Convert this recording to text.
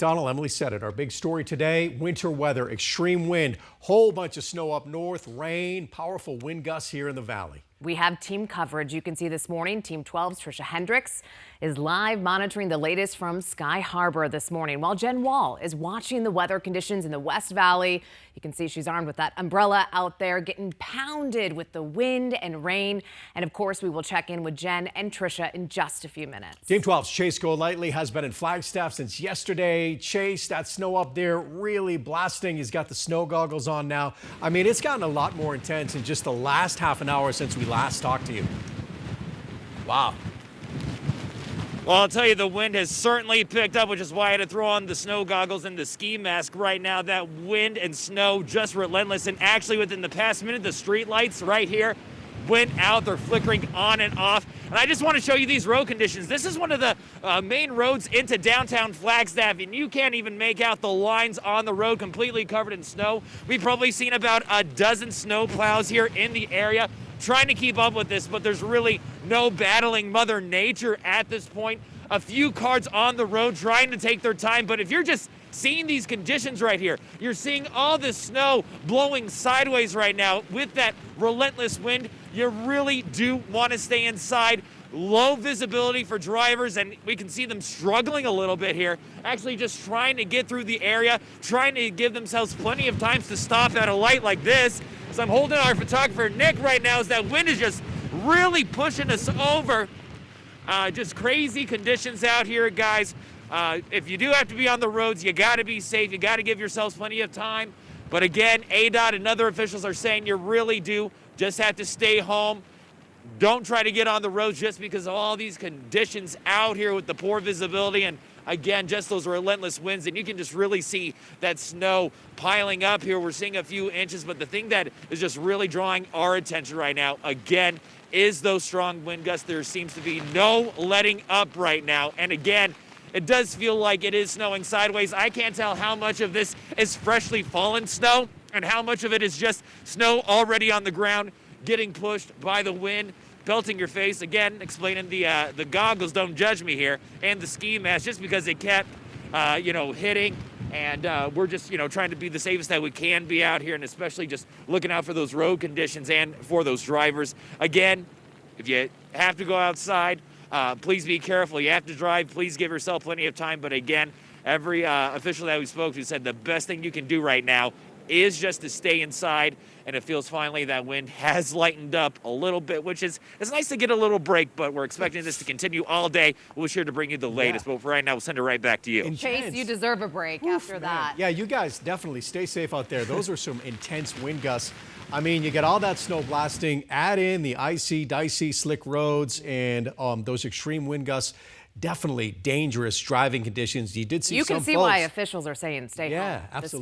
Donald, Emily said it. Our big story today, winter weather, extreme wind, whole bunch of snow up north, rain, powerful wind gusts here in the valley. We have team coverage. You can see this morning, Team 12's Trisha Hendricks is live monitoring the latest from Sky Harbor this morning, while Jen Wall is watching the weather conditions in the West Valley. You can see she's armed with that umbrella out there, getting pounded with the wind and rain. And of course, we will check in with Jen and Trisha in just a few minutes. Team 12's Chase Golightly has been in Flagstaff since yesterday. Chase, that snow up there really blasting. He's got the snow goggles on now. I mean, it's gotten a lot more intense in just the last half an hour since we last talked to you. Wow. Well, I'll tell you, the wind has certainly picked up, which is why I had to throw on the snow goggles and the ski mask right now. That wind and snow just relentless. And actually, within the past minute, the street lights right here went out. They're flickering on and off. And I just want to show you these road conditions. This is one of the main roads into downtown Flagstaff, and you can't even make out the lines on the road, completely covered in snow. We've probably seen about a dozen snow plows here in the area trying to keep up with this, but there's really no battling Mother Nature at this point. A few cars on the road trying to take their time, but if you're just seeing these conditions right here, you're seeing all this snow blowing sideways right now with that relentless wind, you really do want to stay inside. Low visibility for drivers, and we can see them struggling a little bit here, actually just trying to get through the area, trying to give themselves plenty of times to stop at a light like this. So I'm holding our photographer Nick right now as that wind is just really pushing us over. Just crazy conditions out here, guys. If you do have to be on the roads, you got to be safe. You got to give yourselves plenty of time. But again, ADOT and other officials are saying you really do just have to stay home. Don't try to get on the roads just because of all these conditions out here with the poor visibility and, again, just those relentless winds. And you can just really see that snow piling up here. We're seeing a few inches, but the thing that is just really drawing our attention right now, again, is those strong wind gusts. There seems to be no letting up right now. And again, it does feel like it is snowing sideways. I can't tell how much of this is freshly fallen snow and how much of it is just snow already on the ground, getting pushed by the wind, pelting your face. Again, explaining the goggles, don't judge me here, and the ski mask, just because it kept, hitting. And we're just, trying to be the safest that we can be out here, and especially just looking out for those road conditions and for those drivers. Again, if you have to go outside, please be careful. You have to drive. Please give yourself plenty of time. But again, every official that we spoke to said the best thing you can do right now is just to stay inside, and it feels finally that wind has lightened up a little bit, which is it's nice to get a little break, but we're expecting this to continue all day. We'll be sure to bring you the latest, but for right now, we'll send it right back to you. Intense. Chase, you deserve a break after that. Yeah, you guys definitely stay safe out there. Those are some intense wind gusts. I mean, you get all that snow blasting, add in the icy, dicey, slick roads, and those extreme wind gusts. Definitely dangerous driving conditions. You did see You some can see folks. why officials are saying stay home. Yeah, absolutely.